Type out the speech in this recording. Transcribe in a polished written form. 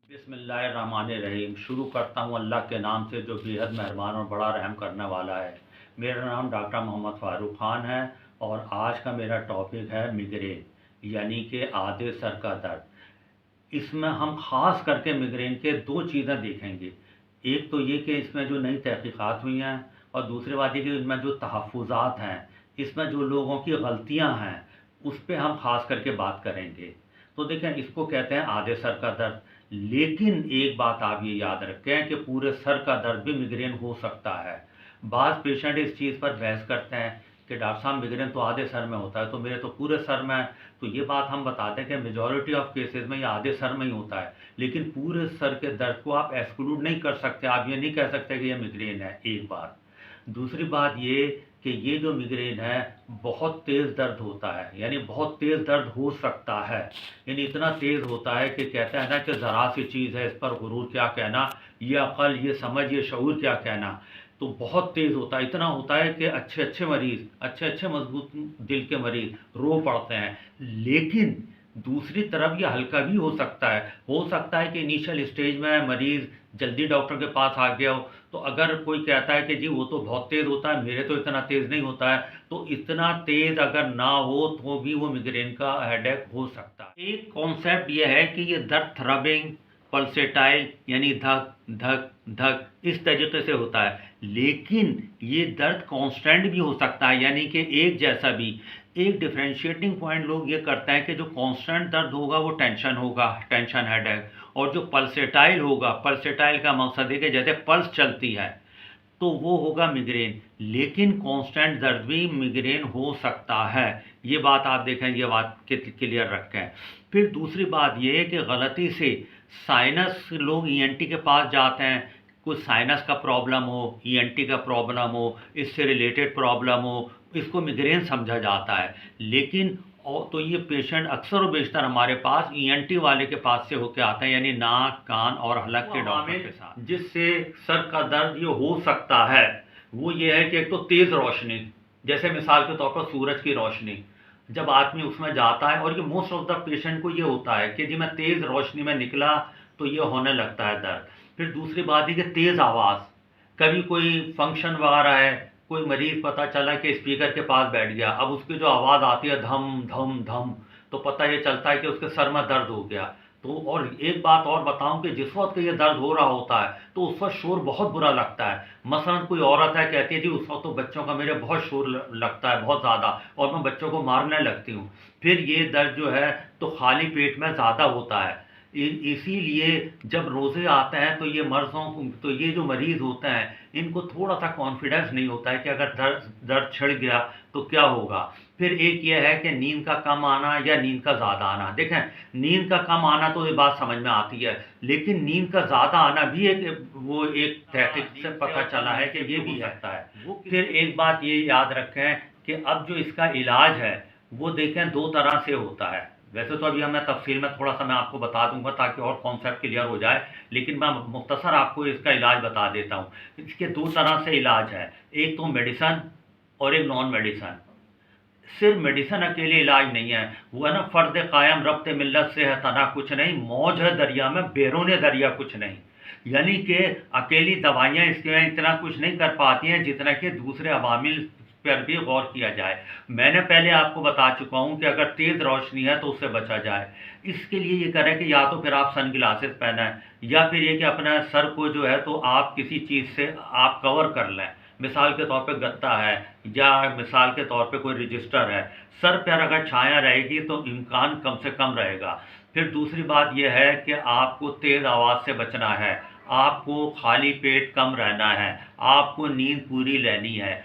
बिस्मिल्लाहिर्रहमानिर्रहीम। शुरू करता हूँ अल्लाह के नाम से जो बेहद मेहरबान और बड़ा रहम करने वाला है। मेरा नाम डॉक्टर मोहम्मद फ़ारूक ख़ान है और आज का मेरा टॉपिक है मिग्रेन, यानी कि आधे सर का दर्द। इसमें हम ख़ास करके मिग्रेन के दो चीज़ें देखेंगे। एक तो ये कि इसमें जो नई तहक़ीक़ात हुई हैं, और दूसरी बात ये कि इसमें जो तहफ़्फ़ुज़ात हैं, इसमें जो लोगों की गलतियाँ हैं, उस पर हम ख़ास करके बात करेंगे। तो देखें, इसको कहते हैं आधे सर का दर्द। लेकिन एक बात आप ये याद रखें कि पूरे सर का दर्द भी मिग्रेन हो सकता है। बाज़ पेशेंट इस चीज़ पर बहस करते हैं कि डॉक्टर साहब मिग्रेन तो आधे सर में होता है, तो मेरे तो पूरे सर में है। तो ये बात हम बताते हैं कि मेजॉरिटी ऑफ केसेस में ये आधे सर में ही होता है, लेकिन पूरे सर के दर्द को आप एक्सक्लूड नहीं कर सकते। आप ये नहीं कह सकते कि ये मिग्रेन है, एक बात। दूसरी बात ये कि ये जो मिग्रेन है बहुत तेज़ दर्द होता है, यानी बहुत तेज़ दर्द हो सकता है, यानी इतना तेज़ होता है कि कहते हैं ना कि ज़रा सी चीज़ है, इस पर गुरूर क्या कहना, ये अक़ल, ये समझ, ये शऊर क्या कहना। तो बहुत तेज़ होता है, इतना होता है कि अच्छे अच्छे मरीज़, अच्छे अच्छे मजबूत दिल के मरीज़ रो पड़ते हैं। लेकिन दूसरी तरफ ये हल्का भी हो सकता है कि इनिशियल स्टेज में मरीज़ जल्दी डॉक्टर के पास आ गया हो। तो अगर कोई कहता है कि जी वो तो बहुत तेज़ होता है, मेरे तो इतना तेज़ नहीं होता है, तो इतना तेज़ अगर ना हो तो भी वो मिग्रेन का हेडेक हो सकता है। एक कॉन्सेप्ट ये है कि ये दर्द थ्रबिंग, पल्सेटाइल, यानी धक धक धक इस तरीके से होता है, लेकिन ये दर्द कांस्टेंट भी हो सकता है, यानी कि एक जैसा भी। एक डिफरेंशिएटिंग पॉइंट लोग ये करते हैं कि जो कांस्टेंट दर्द होगा वो टेंशन होगा, टेंशन हेडेक, और जो पल्सेटाइल होगा, पल्सेटाइल का मकसद है कि जैसे पल्स चलती है, तो वो होगा मिग्रेन। लेकिन कांस्टेंट दर्द भी मिग्रेन हो सकता है, ये बात आप देखें, ये बात क्लियर रखें। फिर दूसरी बात ये है कि गलती से साइनस, लोग ईएनटी के पास जाते हैं, कुछ साइनस का प्रॉब्लम हो, ईएनटी का प्रॉब्लम हो, इससे रिलेटेड प्रॉब्लम हो, इसको मिग्रेन समझा जाता है। लेकिन और तो ये पेशेंट अक्सर और बेशतर हमारे पास ईएनटी वाले के पास से होके आते हैं, यानी नाक, कान और हलक के डॉक्टर के साथ। जिससे सर का दर्द ये हो सकता है वो ये है कि एक तो तेज़ रोशनी, जैसे मिसाल के तौर पर सूरज की रोशनी, जब आदमी उसमें जाता है, और ये मोस्ट ऑफ द पेशेंट को ये होता है कि जी मैं तेज़ रोशनी में निकला तो ये होने लगता है दर्द। फिर दूसरी बात है कि तेज़ आवाज़, कभी कोई फंक्शन वगैरह है, कोई मरीज़ पता चला कि स्पीकर के पास बैठ गया, अब उसकी जो आवाज़ आती है धम धम धम, तो पता ये चलता है कि उसके सर में दर्द हो गया। तो और एक बात और बताऊं कि जिस वक्त ये दर्द हो रहा होता है तो उस वक्त शोर बहुत बुरा लगता है। मसलन कोई औरत है, कहती है जी उस वक्त तो बच्चों का मेरे बहुत शोर लगता है, बहुत ज़्यादा, और मैं बच्चों को मारने लगती हूँ। फिर ये दर्द जो है तो खाली पेट में ज़्यादा होता है। इसीलिए जब रोज़े आते हैं तो ये मर्ज़ों को, तो ये जो मरीज़ होते हैं, इनको थोड़ा सा कॉन्फिडेंस नहीं होता है कि अगर दर्द छिड़ गया तो क्या होगा। फिर एक ये है कि नींद का कम आना या नींद का ज़्यादा आना। देखें, नींद का कम आना तो ये बात समझ में आती है, लेकिन नींद का ज़्यादा आना भी एक तहकीक से पता चला है कि ये भी सकता है। फिर एक बात ये याद रखें कि अब जो इसका इलाज है वो देखें दो तरह से होता है। वैसे तो अभी मैं तफसील में थोड़ा सा मैं आपको बता दूंगा ताकि और कॉन्सेप्ट क्लियर हो जाए, लेकिन मैं मुख्तसर आपको इसका इलाज बता देता हूँ। इसके दो तरह से इलाज है, एक तो मेडिसन और एक नॉन मेडिसन। सिर्फ मेडिसन अकेले इलाज नहीं है, वो है ना फ़र्द कायम रब्त मिल्लत से है तना कुछ नहीं, मौज है दरिया में बैरून दरिया कुछ नहीं। यानी कि अकेली दवाइयाँ इसके इतना कुछ नहीं कर पाती हैं जितना कि दूसरे अवामिल पर भी गौर किया जाए। मैंने पहले आपको बता चुका हूँ कि अगर तेज़ रोशनी है तो उससे बचा जाए। इसके लिए ये करें कि या तो फिर आप सन ग्लासेस पहनें, या फिर ये कि अपना सर को जो है तो आप किसी चीज़ से आप कवर कर लें। मिसाल के तौर पे गत्ता है, या मिसाल के तौर पे कोई रजिस्टर है। सर पर अगर छाया रहेगी तो इम्कान कम से कम रहेगा। फिर दूसरी बात यह है कि आपको तेज़ आवाज़ से बचना है, आपको खाली पेट कम रहना है, आपको नींद पूरी लेनी है।